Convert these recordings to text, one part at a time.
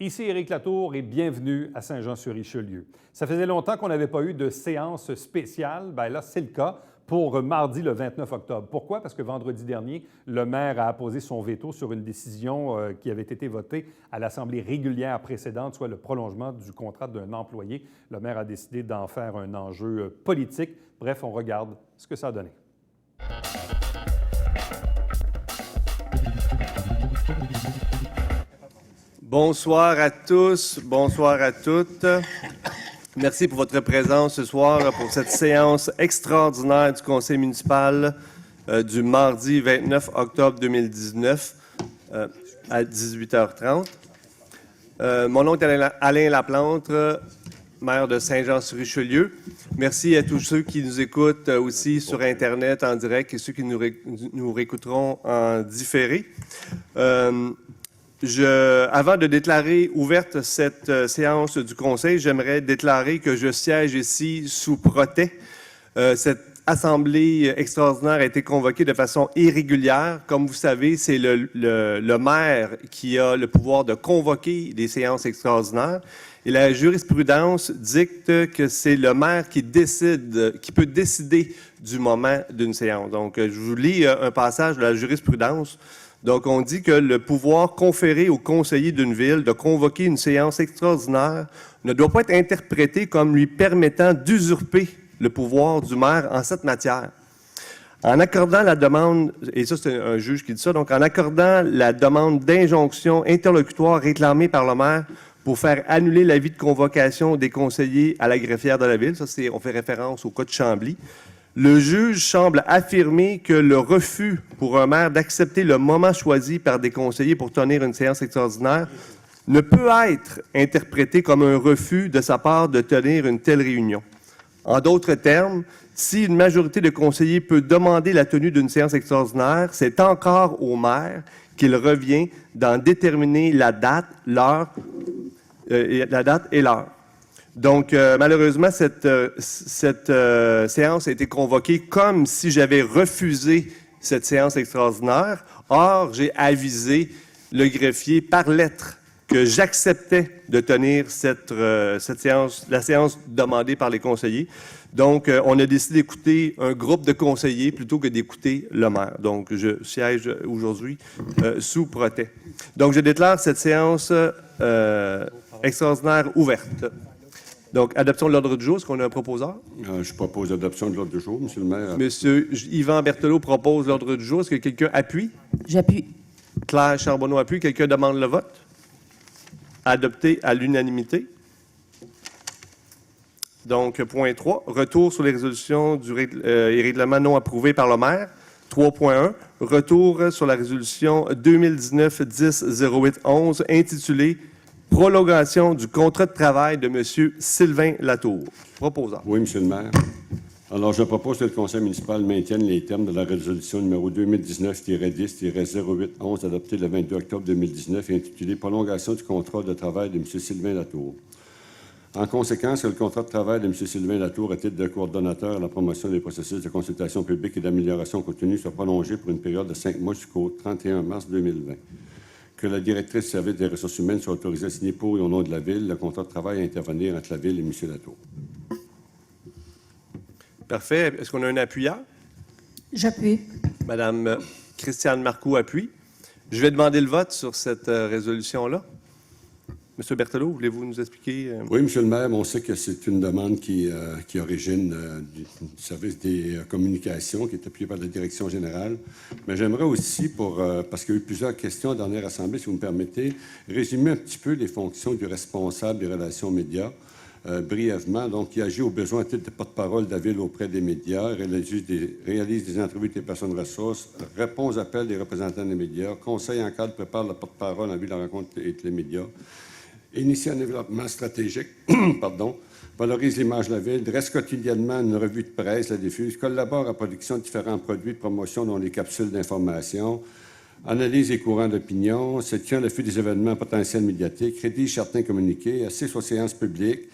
Ici Éric Latour et bienvenue à Saint-Jean-sur-Richelieu. Ça faisait longtemps qu'on n'avait pas eu de séance spéciale. Bien là, c'est le cas pour mardi le 29 octobre. Pourquoi? Parce que vendredi dernier, le maire a apposé son veto sur une décision qui avait été votée à l'Assemblée régulière précédente, soit le prolongement du contrat d'un employé. Le maire a décidé d'en faire un enjeu politique. Bref, on regarde ce que ça a donné. Bonsoir à tous, bonsoir à toutes. Merci pour votre présence ce soir pour cette séance extraordinaire du Conseil municipal du mardi 29 octobre 2019 à 18h30. Mon nom est Alain Laplante, maire de Saint-Jean-sur-Richelieu. Merci à tous ceux qui nous écoutent aussi sur Internet en direct et ceux qui nous réécouteront en différé. Avant de déclarer ouverte cette séance du Conseil, j'aimerais déclarer que je siège ici sous protêt. Cette assemblée extraordinaire a été convoquée de façon irrégulière. Comme vous savez, c'est le maire qui a le pouvoir de convoquer des séances extraordinaires. Et la jurisprudence dicte que c'est le maire qui peut décider du moment d'une séance. Donc, je vous lis un passage de la jurisprudence. Donc, on dit que le pouvoir conféré au conseiller d'une ville de convoquer une séance extraordinaire ne doit pas être interprété comme lui permettant d'usurper le pouvoir du maire en cette matière. En accordant la demande, et ça c'est un juge qui dit ça, donc en accordant la demande d'injonction interlocutoire réclamée par le maire pour faire annuler l'avis de convocation des conseillers à la greffière de la ville, ça c'est, on fait référence au cas de Chambly, le juge semble affirmer que le refus pour un maire d'accepter le moment choisi par des conseillers pour tenir une séance extraordinaire ne peut être interprété comme un refus de sa part de tenir une telle réunion. En d'autres termes, si une majorité de conseillers peut demander la tenue d'une séance extraordinaire, c'est encore au maire qu'il revient d'en déterminer la date, l'heure, et l'heure. Donc, malheureusement, cette séance a été convoquée comme si j'avais refusé cette séance extraordinaire. Or, j'ai avisé le greffier par lettre que j'acceptais de tenir cette séance, la séance demandée par les conseillers. Donc, on a décidé d'écouter un groupe de conseillers plutôt que d'écouter le maire. Donc, je siège aujourd'hui sous protêt. Donc, je déclare cette séance extraordinaire ouverte. Donc, adoption de l'ordre du jour, est-ce qu'on a un proposeur? Je propose l'adoption de l'ordre du jour, Monsieur le maire. Monsieur Yvan Berthelot propose l'ordre du jour. Est-ce que quelqu'un appuie? J'appuie. Claire Charbonneau appuie. Quelqu'un demande le vote? Adopté à l'unanimité. Donc, point 3, retour sur les résolutions et règlements non approuvés par le maire. 3.1, retour sur la résolution 2019-10-08-11 intitulée prolongation du contrat de travail de M. Sylvain Latour. Proposant. Oui, Monsieur le maire. Alors, je propose que le conseil municipal maintienne les termes de la résolution numéro 2019-10-08-11 adoptée le 22 octobre 2019 et intitulée prolongation du contrat de travail de M. Sylvain Latour. En conséquence, le contrat de travail de M. Sylvain Latour, à titre de coordonnateur à la promotion des processus de consultation publique et d'amélioration continue, soit prolongé pour une période de 5 mois jusqu'au 31 mars 2020. Que la directrice du service des ressources humaines soit autorisée à signer pour et au nom de la Ville le contrat de travail à intervenir entre la Ville et M. Latour. Parfait. Est-ce qu'on a un appuyant? J'appuie. Madame Christiane Marcoux appuie. Je vais demander le vote sur cette résolution-là. Monsieur Berthelot, voulez-vous nous expliquer? Oui, Monsieur le maire, on sait que c'est une demande qui origine du service des communications, qui est appuyé par la direction générale. Mais j'aimerais aussi, parce qu'il y a eu plusieurs questions à la dernière assemblée, si vous me permettez, résumer un petit peu les fonctions du responsable des relations médias. Brièvement, donc, il agit aux besoins à titre de porte-parole de la Ville auprès des médias, réalise des entrevues avec les personnes ressources, répond aux appels des représentants des médias, conseille, encadre, prépare la porte-parole en vue de la rencontre avec les médias, initie un développement stratégique, valorise l'image de la Ville, dresse quotidiennement une revue de presse, la diffuse, collabore à la production de différents produits de promotion dont les capsules d'information, analyse les courants d'opinion, se tient à l'affût des événements potentiels médiatiques, rédige certains communiqués, assiste aux séances publiques,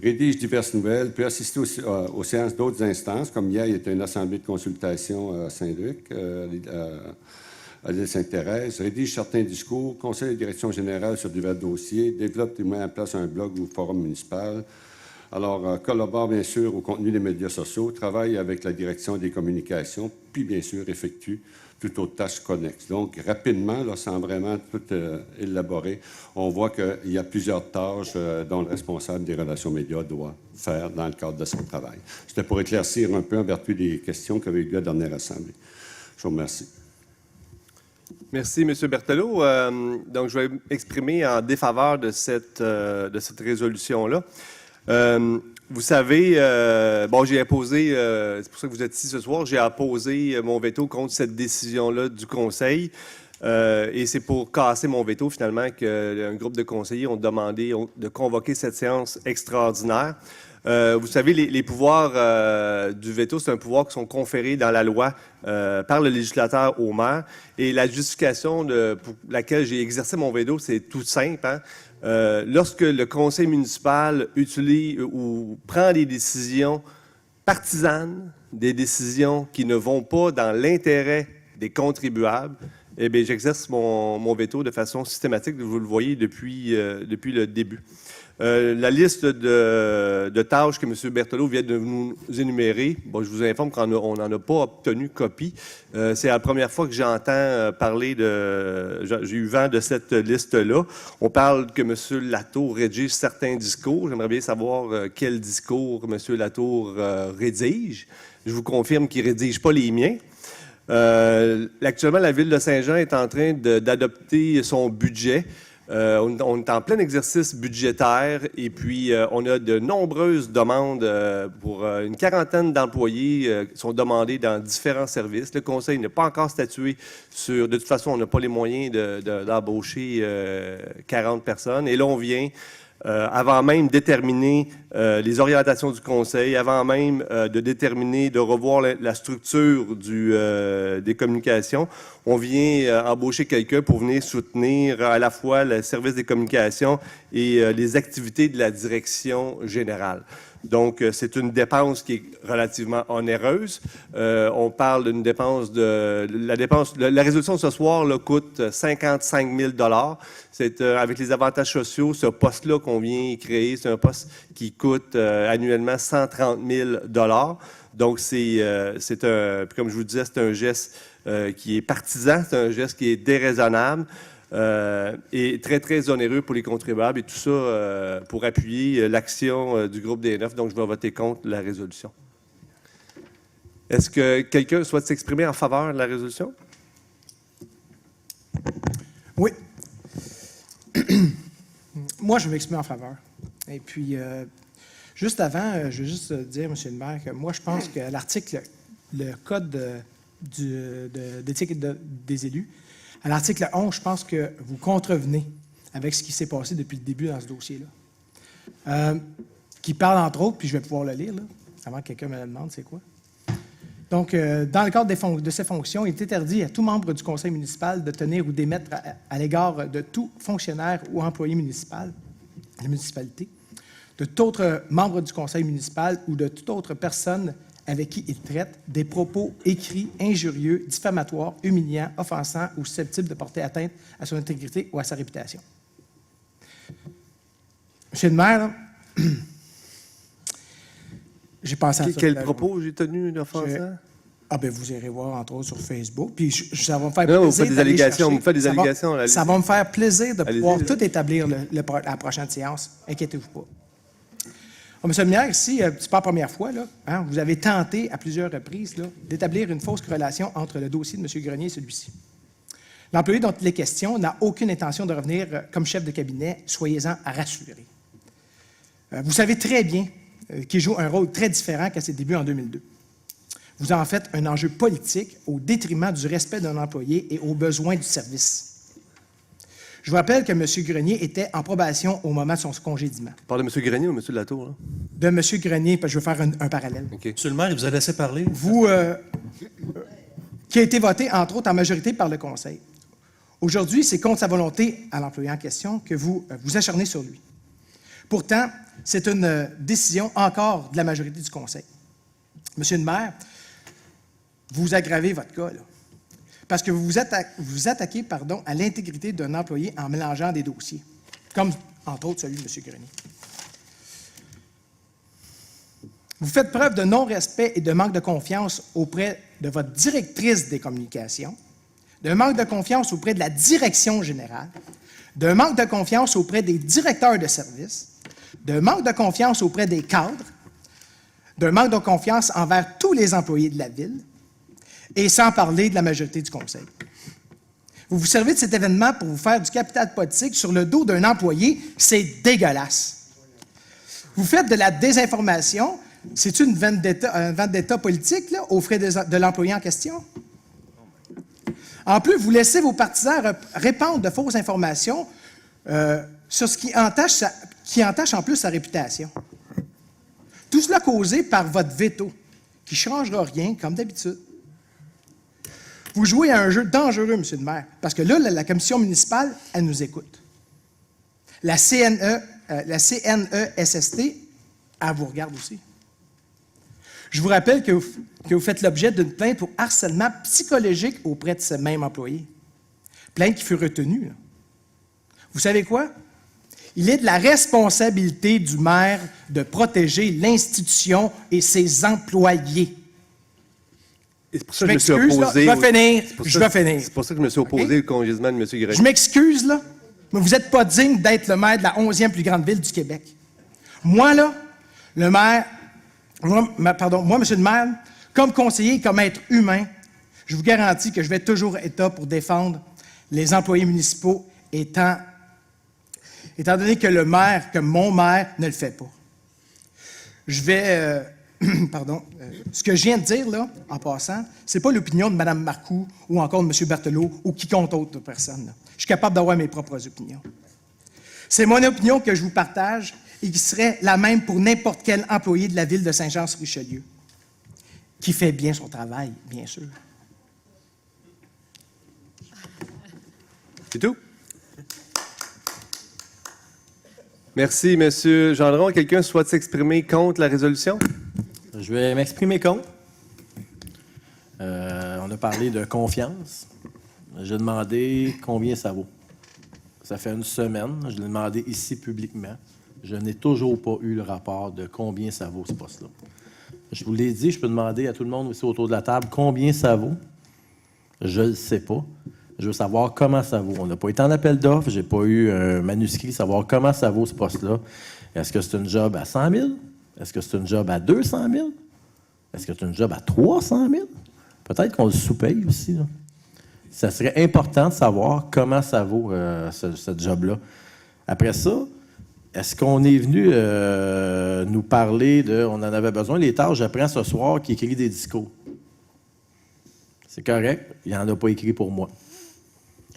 rédige diverses nouvelles, peut assister aux séances d'autres instances, comme hier, il y a une assemblée de consultation à Saint-Luc, à l'île Sainte-Thérèse, rédige certains discours, conseille la direction générale sur divers dossiers, développe et met en place un blog ou forum municipal. Alors, collabore bien sûr au contenu des médias sociaux, travaille avec la direction des communications, puis bien sûr effectue toutes autres tâches connexes. Donc, rapidement, là, sans vraiment tout élaborer, on voit qu'il y a plusieurs tâches dont le responsable des relations médias doit faire dans le cadre de son travail. C'était pour éclaircir un peu en vertu des questions qu'avait eu la dernière Assemblée. Je vous remercie. Merci, M. Berthelot. Donc, je vais m'exprimer en défaveur de cette résolution-là. Vous savez, j'ai apposé, c'est pour ça que vous êtes ici ce soir, j'ai apposé mon veto contre cette décision-là du Conseil. Et c'est pour casser mon veto, finalement, qu'un groupe de conseillers ont demandé de convoquer cette séance extraordinaire. Vous savez, les pouvoirs du veto, c'est un pouvoir qui sont conférés dans la loi par le législateur au maire. Et la justification pour laquelle j'ai exercé mon veto, c'est tout simple, hein? Lorsque le conseil municipal utilise ou prend des décisions partisanes, des décisions qui ne vont pas dans l'intérêt des contribuables, eh bien, j'exerce mon veto de façon systématique, vous le voyez depuis le début. La liste de tâches que M. Berthelot vient de nous énumérer, bon, je vous informe qu'on n'en a pas obtenu copie. C'est la première fois que j'entends parler j'ai eu vent de cette liste-là. On parle que M. Latour rédige certains discours. J'aimerais bien savoir quel discours M. Latour rédige. Je vous confirme qu'il ne rédige pas les miens. Actuellement, la Ville de Saint-Jean est en train d'adopter son budget. On est en plein exercice budgétaire et puis on a de nombreuses demandes pour une quarantaine d'employés qui sont demandés dans différents services. Le Conseil n'a pas encore statué sur... De toute façon, on n'a pas les moyens d'embaucher 40 personnes. Et là, on vient... avant même de déterminer les orientations du Conseil, avant même de déterminer, de revoir la structure des communications, on vient embaucher quelqu'un pour venir soutenir à la fois le service des communications et les activités de la direction générale. Donc, c'est une dépense qui est relativement onéreuse. On parle d'une dépense la résolution de ce soir là, coûte 55 000 $. C'est avec les avantages sociaux, ce poste-là qu'on vient créer, c'est un poste qui coûte annuellement 130 000 $. Donc, comme je vous disais, c'est un geste qui est partisan, c'est un geste qui est déraisonnable. Et très, très onéreux pour les contribuables et tout ça pour appuyer l'action du groupe des 9. Donc, je vais voter contre la résolution. Est-ce que quelqu'un souhaite s'exprimer en faveur de la résolution? Oui. Moi, je vais m'exprimer en faveur. Et puis, juste avant, je veux juste dire, M. le maire, que moi, je pense que l'article, le code d'éthique des élus, à l'article 11, je pense que vous contrevenez avec ce qui s'est passé depuis le début dans ce dossier-là. Qui parle, entre autres, puis je vais pouvoir le lire, là, avant que quelqu'un me le demande, c'est quoi? Donc, dans le cadre de ces fonctions, il est interdit à tout membre du conseil municipal de tenir ou d'émettre à l'égard de tout fonctionnaire ou employé municipal, la municipalité, de tout autre membre du conseil municipal ou de toute autre personne avec qui il traite des propos écrits, injurieux, diffamatoires, humiliants, offensants ou susceptibles de porter atteinte à son intégrité ou à sa réputation. Monsieur le maire, là, j'ai pensé à ça. Quel propos j'ai tenu d'offensant? Ah ben vous irez voir, entre autres, sur Facebook. Puis ça va me faire plaisir. Vous faites des allégations. Vous faites des allégations. Ça va me faire plaisir de pouvoir tout établir la prochaine séance. Inquiétez-vous pas. Monsieur le maire, ici, c'est pas la première fois, là, hein, vous avez tenté à plusieurs reprises d'établir une fausse corrélation entre le dossier de M. Grenier et celui-ci. L'employé dont il est question n'a aucune intention de revenir comme chef de cabinet, soyez-en rassurés. Vous savez très bien qu'il joue un rôle très différent qu'à ses débuts en 2002. Vous en faites un enjeu politique au détriment du respect d'un employé et aux besoins du service. Je vous rappelle que M. Grenier était en probation au moment de son congédiement. Tu parles de M. Grenier ou M. Latour? Là? De M. Grenier, parce que je vais faire un parallèle. Okay. Monsieur le maire, il vous a laissé parler. Vous, qui a été voté, entre autres, en majorité par le Conseil. Aujourd'hui, c'est contre sa volonté à l'employé en question que vous vous acharnez sur lui. Pourtant, c'est une décision encore de la majorité du Conseil. Monsieur le maire, vous aggravez votre cas, là. Parce que vous vous attaquez à l'intégrité d'un employé en mélangeant des dossiers, comme, entre autres, celui de M. Grenier. Vous faites preuve de non-respect et de manque de confiance auprès de votre directrice des communications, d'un manque de confiance auprès de la direction générale, d'un manque de confiance auprès des directeurs de service, d'un manque de confiance auprès des cadres, d'un manque de confiance envers tous les employés de la Ville, et sans parler de la majorité du Conseil. Vous vous servez de cet événement pour vous faire du capital politique sur le dos d'un employé, c'est dégueulasse. Vous faites de la désinformation, c'est une vendetta politique là, aux frais de l'employé en question? En plus, vous laissez vos partisans répandre de fausses informations sur ce qui entache en plus sa réputation. Tout cela causé par votre veto, qui ne changera rien, comme d'habitude. Vous jouez à un jeu dangereux, M. le maire, parce que là, la commission municipale, elle nous écoute. La CNESST, elle vous regarde aussi. Je vous rappelle que vous faites l'objet d'une plainte pour harcèlement psychologique auprès de ce même employé. Plainte qui fut retenue. Là. Vous savez quoi? Il est de la responsabilité du maire de protéger l'institution et ses employés. Et c'est pour ça que je me suis opposé. Je vais finir. C'est pour ça que je me suis opposé au congédiement de M. Grenier. Je m'excuse, là, mais vous n'êtes pas digne d'être le maire de la 11e plus grande ville du Québec. Moi, là, le maire, moi, M. le maire, comme conseiller, comme être humain, je vous garantis que je vais toujours être là pour défendre les employés municipaux étant donné que le maire, que mon maire, ne le fait pas. Je vais... ce que je viens de dire, là, en passant, c'est pas l'opinion de Mme Marcoux ou encore de M. Berthelot ou quiconque autre personne. Là. Je suis capable d'avoir mes propres opinions. C'est mon opinion que je vous partage et qui serait la même pour n'importe quel employé de la ville de Saint-Jean-sur-Richelieu, qui fait bien son travail, bien sûr. C'est tout? Merci, M. Gendron. Quelqu'un souhaite s'exprimer contre la résolution? Je vais m'exprimer contre. On a parlé de confiance. J'ai demandé combien ça vaut. Ça fait une semaine. Je l'ai demandé ici publiquement. Je n'ai toujours pas eu le rapport de combien ça vaut, ce poste-là. Je vous l'ai dit, je peux demander à tout le monde aussi autour de la table combien ça vaut. Je ne le sais pas. Je veux savoir comment ça vaut. On n'a pas été en appel d'offres. Je n'ai pas eu un manuscrit, savoir comment ça vaut, ce poste-là. Est-ce que c'est une job à 100 000? Est-ce que c'est une job à 200 000? Est-ce que c'est une job à 300 000? Peut-être qu'on le sous-paye aussi. Là. Ça serait important de savoir comment ça vaut ce job-là. Après ça, est-ce qu'on est venu nous parler de... On en avait besoin, les tâches, j'apprends ce soir qui écrit des discours. C'est correct, il n'en a pas écrit pour moi.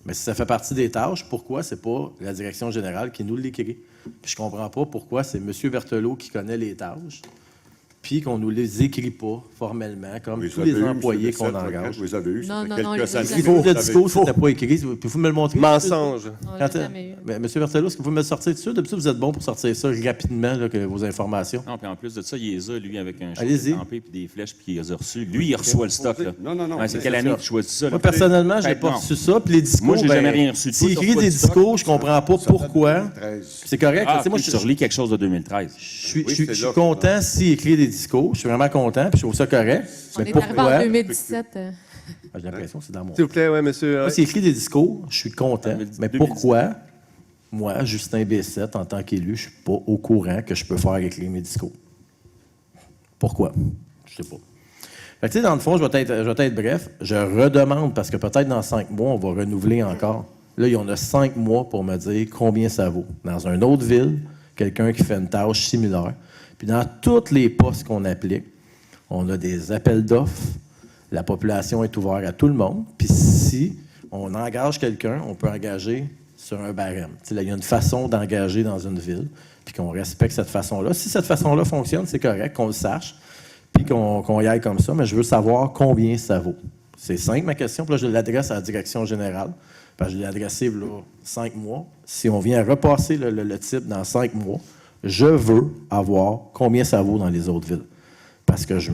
Mais si ça fait partie des tâches, pourquoi c'est pas la direction générale qui nous l'écrit? Puis je comprends pas pourquoi c'est M. Berthelot qui connaît les tâches, puis qu'on ne nous les écrit pas formellement, comme tous les employés qu'on engage. Vous les avez eu, Non, ça non, fait non, quelques années. les Le discours, c'était pas écrit. Pouvez-vous me le montrer? Mensonge. On l'a jamais eu. Mais M. Berthelot, est-ce que vous pouvez me le sortir dessus? D'habitude, vous êtes bon pour sortir ça rapidement, là, que vos informations. Non, puis en plus de ça, il les a, lui, avec un Allez-y. stampé puis des flèches, puis il les a reçus. Lui, il reçoit le stock, là. Non. Ouais, c'est quelle année que tu choisis ça? là? Moi, personnellement, je n'ai Ben, pas non. reçu ça. Puis les discours, Moi, j'ai jamais rien reçu de toi, s'il tu écrit reçois des du stock. discours, je comprends pas pourquoi. 2013. C'est correct. Ah, tu sais, moi, tu relis quelque chose de 2013. Je Oui, suis c'est là. content s'il écrit des discours. Je suis vraiment content, puis je trouve ça correct. On Mais est arrivé en pourquoi? 2017. Ah, j'ai l'impression que c'est dans mon... S'il vous plaît, oui, monsieur. Moi, s'il écrit des discours, je suis content. 2010, Mais pourquoi, moi, Justin B7, en tant qu'élu, je ne suis pas au courant que je peux faire écrire mes discours? Pourquoi? Je ne sais pas. Fait que, tu sais, dans le fond, je vais être bref. Je redemande, parce que peut-être dans 5 mois, on va renouveler encore. Là, il y en a 5 mois pour me dire combien ça vaut. Dans une autre ville, quelqu'un qui fait une tâche similaire. Puis dans tous les postes qu'on applique, on a des appels d'offres. La population est ouverte à tout le monde. Puis si on engage quelqu'un, on peut engager sur un barème. Tu sais, là, il y a une façon d'engager dans une ville, puis qu'on respecte cette façon-là. Si cette façon-là fonctionne, c'est correct, qu'on le sache, puis qu'on y aille comme ça. Mais je veux savoir combien ça vaut. C'est simple, ma question. Puis là, je l'adresse à la direction générale. Parce que je l'ai adressé là 5 mois. Si on vient repasser le type dans 5 mois, je veux avoir combien ça vaut dans les autres villes. parce que je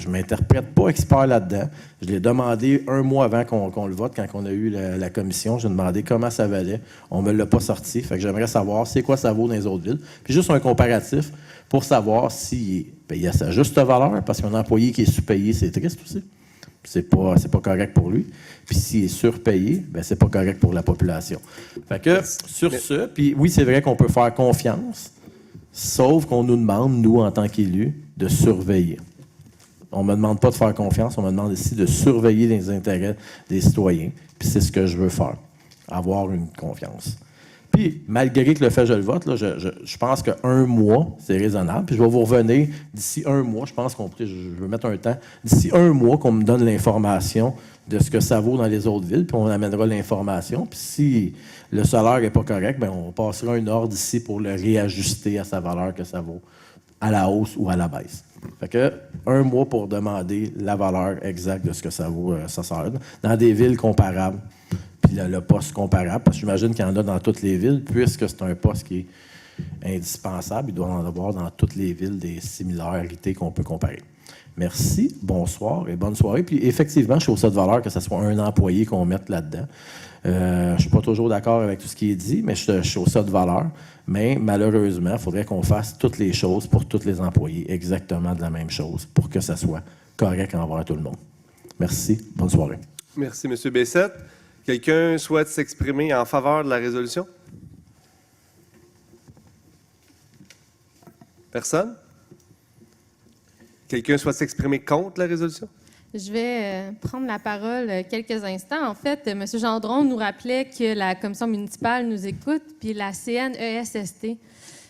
m'interprète pas expert là-dedans. Je l'ai demandé un mois avant qu'on le vote, quand on a eu la commission. J'ai demandé comment ça valait. On me l'a pas sorti. Fait que j'aimerais savoir c'est quoi ça vaut dans les autres villes. Puis juste un comparatif pour savoir s'il est payé à sa juste valeur, parce qu'un employé qui est sous-payé, c'est triste aussi. C'est pas correct pour lui. Puis s'il est surpayé, ben c'est pas correct pour la population. Fait que, sur ce, puis oui, c'est vrai qu'on peut faire confiance, sauf qu'on nous demande, nous, en tant qu'élus, de surveiller. On ne me demande pas de faire confiance, on me demande ici de surveiller les intérêts des citoyens. Puis c'est ce que je veux faire, avoir une confiance. Puis, malgré que le fait je le vote, là, je pense qu'un mois, c'est raisonnable. Puis je vais vous revenir d'ici un mois, je pense je veux mettre un temps, d'ici un mois qu'on me donne l'information de ce que ça vaut dans les autres villes, puis on amènera l'information. Puis si le salaire n'est pas correct, bien, on passera un ordre ici pour le réajuster à sa valeur que ça vaut, à la hausse ou à la baisse. Fait que un mois pour demander la valeur exacte de ce que ça vaut, ça sert. Dans des villes comparables, puis le poste comparable, parce que j'imagine qu'il y en a dans toutes les villes, puisque c'est un poste qui est indispensable, il doit en avoir dans toutes les villes des similarités qu'on peut comparer. Merci, bonsoir et bonne soirée. Puis effectivement, je suis au ça de valeur que ce soit un employé qu'on mette là-dedans. Je ne suis pas toujours d'accord avec tout ce qui est dit, mais je suis au ça de valeur. Mais malheureusement, il faudrait qu'on fasse toutes les choses pour tous les employés, exactement de la même chose, pour que ça soit correct envers tout le monde. Merci, bonne soirée. Merci, M. Bessette. Quelqu'un souhaite s'exprimer en faveur de la résolution? Personne? Quelqu'un souhaite s'exprimer contre la résolution? Je vais prendre la parole quelques instants. En fait, M. Gendron nous rappelait que la commission municipale nous écoute, puis la CNESST.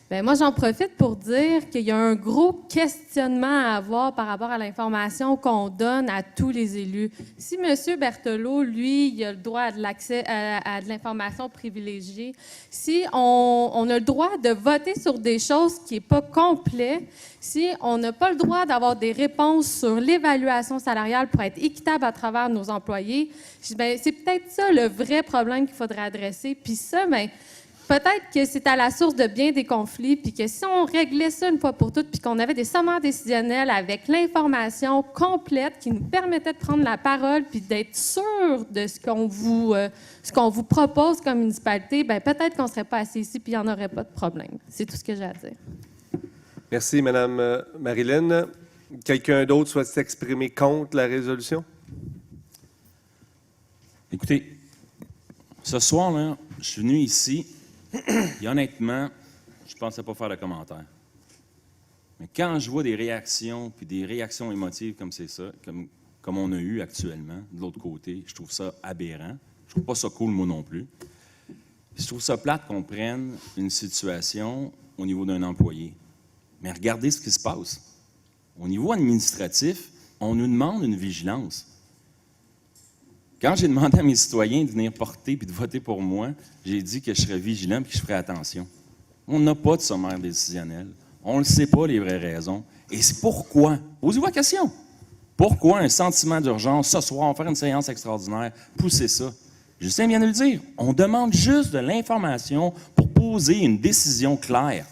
Bien, moi, j'en profite pour dire qu'il y a un gros questionnement à avoir par rapport à l'information qu'on donne à tous les élus. Si M. Berthelot, lui, il a le droit à de l'accès à de l'information privilégiée, si on a le droit de voter sur des choses qui n'est pas complet, si on n'a pas le droit d'avoir des réponses sur l'évaluation salariale pour être équitable à travers nos employés, bien, c'est peut-être ça le vrai problème qu'il faudrait adresser. Puis ça, bien, peut-être que c'est à la source de bien des conflits, puis que si on réglait ça une fois pour toutes, puis qu'on avait des sommaires décisionnels avec l'information complète qui nous permettait de prendre la parole, puis d'être sûr de ce qu'on vous propose comme municipalité, bien, peut-être qu'on ne serait pas assis ici, puis il n'y en aurait pas de problème. C'est tout ce que j'ai à dire. Merci, Mme Marilyn. Quelqu'un d'autre souhaite s'exprimer contre la résolution? Écoutez, ce soir, là, je suis venu ici et honnêtement, je ne pensais pas faire de commentaires. Mais quand je vois des réactions, puis des réactions émotives comme c'est ça, comme on a eu actuellement, de l'autre côté, je trouve ça aberrant. Je trouve pas ça cool, moi non plus. Je trouve ça plate qu'on prenne une situation au niveau d'un employé. Mais regardez ce qui se passe. Au niveau administratif, on nous demande une vigilance. Quand j'ai demandé à mes citoyens de venir porter et de voter pour moi, j'ai dit que je serais vigilant et que je ferais attention. On n'a pas de sommaire décisionnel. On ne sait pas les vraies raisons. Et c'est pourquoi. Posez-vous la question. Pourquoi un sentiment d'urgence ce soir, on va faire une séance extraordinaire, pousser ça? Justin vient de le dire. On demande juste de l'information pour poser une décision claire.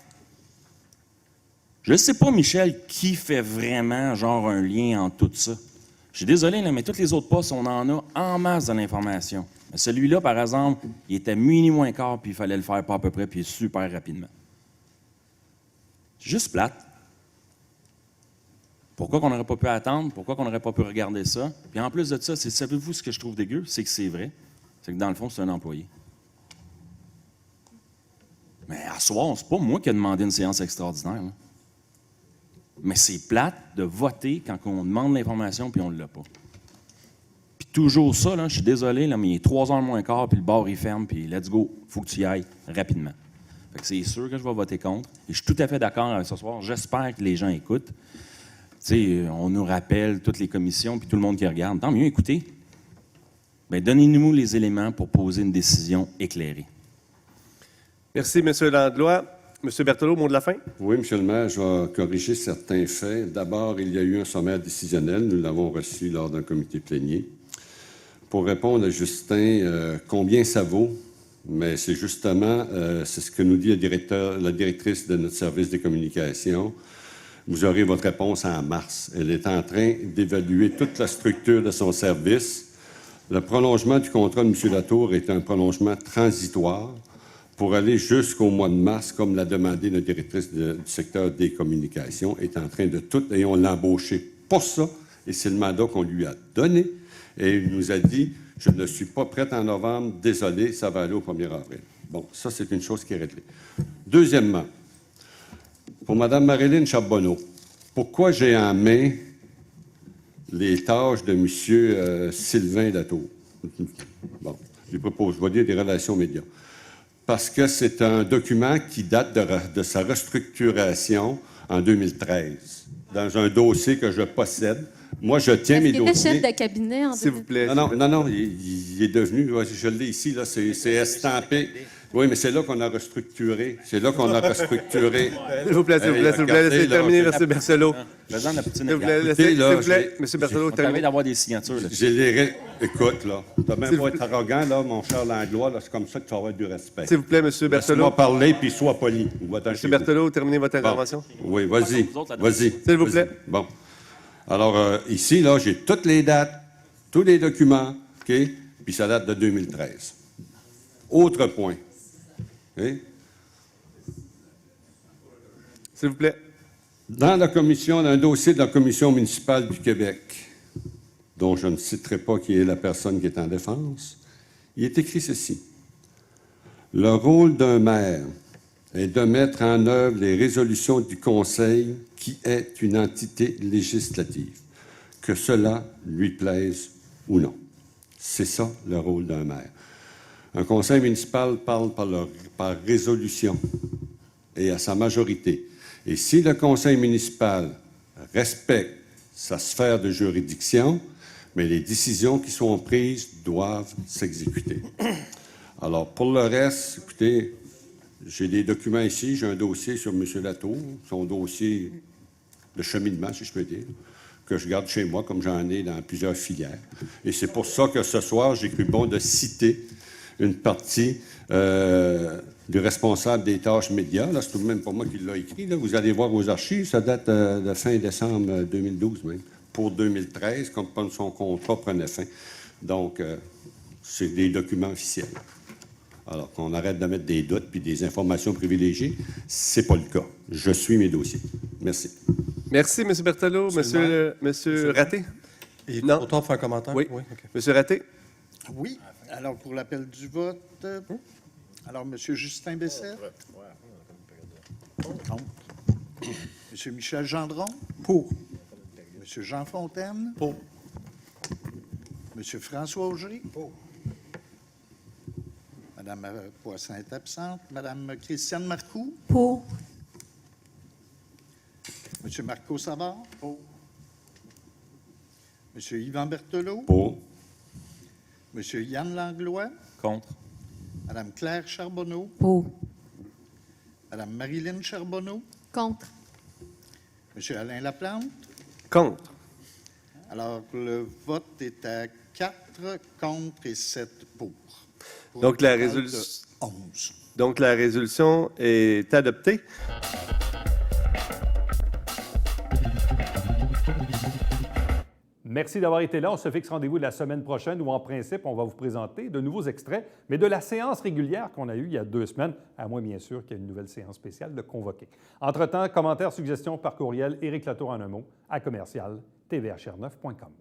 Je ne sais pas, Michel, qui fait vraiment genre un lien entre tout ça. Je suis désolé, là, mais tous les autres postes, on en a en masse de l'information. Mais celui-là, par exemple, il était minuit moins quart, puis il fallait le faire pas à peu près, puis super rapidement. C'est juste plate. Pourquoi qu'on n'aurait pas pu attendre? Pourquoi qu'on n'aurait pas pu regarder ça? Puis en plus de ça, savez-vous ce que je trouve dégueu? C'est que c'est vrai. C'est que dans le fond, c'est un employé. Mais à soir, c'est pas moi qui ai demandé une séance extraordinaire, là. Mais c'est plate de voter quand on demande l'information puis on ne l'a pas. Puis toujours ça, là, je suis désolé, là, mais il est 3h moins quart, puis le bar il ferme, puis let's go, il faut que tu y ailles rapidement. Fait que c'est sûr que je vais voter contre. Et je suis tout à fait d'accord avec ce soir. J'espère que les gens écoutent. Tu sais, on nous rappelle toutes les commissions, puis tout le monde qui regarde. Tant mieux, écoutez. Bien, donnez-nous les éléments pour poser une décision éclairée. Merci, M. Landlois. M. Berthelot, mot de la fin? Oui, M. le maire, je vais corriger certains faits. D'abord, il y a eu un sommaire décisionnel. Nous l'avons reçu lors d'un comité plénier. Pour répondre à Justin, combien ça vaut? Mais c'est justement, c'est ce que nous dit la directrice de notre service des communications. Vous aurez votre réponse en mars. Elle est en train d'évaluer toute la structure de son service. Le prolongement du contrat de M. Latour est un prolongement transitoire pour aller jusqu'au mois de mars, comme l'a demandé notre directrice du secteur des communications, est en train de tout, et on l'a embauché pour ça, et c'est le mandat qu'on lui a donné, et il nous a dit, je ne suis pas prête en novembre, désolé, ça va aller au 1er avril. Bon, ça, c'est une chose qui est réglée. Deuxièmement, pour Mme Marilyn Charbonneau, pourquoi j'ai en main les tâches de M. Sylvain Latour? Bon, je propose, je vais dire des relations médias. Parce que c'est un document qui date de sa restructuration en 2013, dans un dossier que je possède. Moi, je tiens mes dossiers. Il était chef de cabinet en S'il vous plaît. Non, il est devenu, je l'ai ici, là, c'est estampé. Oui, mais c'est là qu'on a restructuré. C'est là qu'on a restructuré. S'il vous plaît, laissez terminer, M. Berthelot. Faisant la poutine S'il vous à plaît, Pierre. s'il vous plaît, M. Berthelot, On permet terminez. d'avoir des signatures. Là. Écoute, là, t'as même pas être arrogant, là, mon cher Langlois, là, c'est comme ça que tu vas avoir du respect. S'il vous plaît, M. Laisse-moi Berthelot. parler, puis sois poli. M. Berthelot, terminez votre intervention. Oui, vas-y, Vous autres, là-dedans. vas-y. S'il vous plaît. Bon. Alors, ici, là, j'ai toutes les dates, tous les documents, OK? Puis ça date de 2013. Autre point. OK? S'il vous plaît. Dans un dossier de la Commission municipale du Québec, dont je ne citerai pas qui est la personne qui est en défense, il est écrit ceci. Le rôle d'un maire est de mettre en œuvre les résolutions du Conseil qui est une entité législative, que cela lui plaise ou non. C'est ça, le rôle d'un maire. Un conseil municipal parle par résolution et à sa majorité. Et si le conseil municipal respecte sa sphère de juridiction, mais les décisions qui sont prises doivent s'exécuter. Alors, pour le reste, écoutez, j'ai des documents ici, j'ai un dossier sur M. Latour, son dossier de cheminement, si je peux dire, que je garde chez moi, comme j'en ai dans plusieurs filières. Et c'est pour ça que ce soir, j'ai cru bon de citer une partie du responsable des tâches médias. Là, c'est tout de même pas moi qui l'ai écrit. Là. Vous allez voir aux archives, ça date de fin décembre 2012 même, pour 2013, comme son contrat prenait fin. Donc, c'est des documents officiels. Alors qu'on arrête de mettre des doutes puis des informations privilégiées, c'est pas le cas. Je suis mes dossiers. Merci. Merci, M. Berthelot. Monsieur Raté? Il est Non. trop tard pour faire un commentaire? Oui. OK. Monsieur Raté? Oui. Alors, pour l'appel du vote, alors, M. Justin Bessette. Contre. M. Michel Gendron. Pour. M. Jean Fontaine. Pour. M. François Augéry. Pour. Mme Poisson est absente. Mme Christiane Marcoux. Pour. M. Marco Savard. Pour. M. Yvan Berthelot. Pour. M. Yann Langlois. Contre. Mme Claire Charbonneau. Pour. Mme Marilyn Charbonneau. Contre. M. Alain Laplante. Contre. Alors, le vote est à 4 contre et 7 pour. Donc, la un total de résolution- 11. Donc, la résolution est adoptée. Merci d'avoir été là. On se fixe rendez-vous la semaine prochaine où, en principe, on va vous présenter de nouveaux extraits, mais de la séance régulière qu'on a eue il y a 2 semaines, à moins, bien sûr, qu'il y ait une nouvelle séance spéciale de convoquer. Entre-temps, commentaires, suggestions par courriel, Éric Latour en un mot, à commercial tvhr9.com.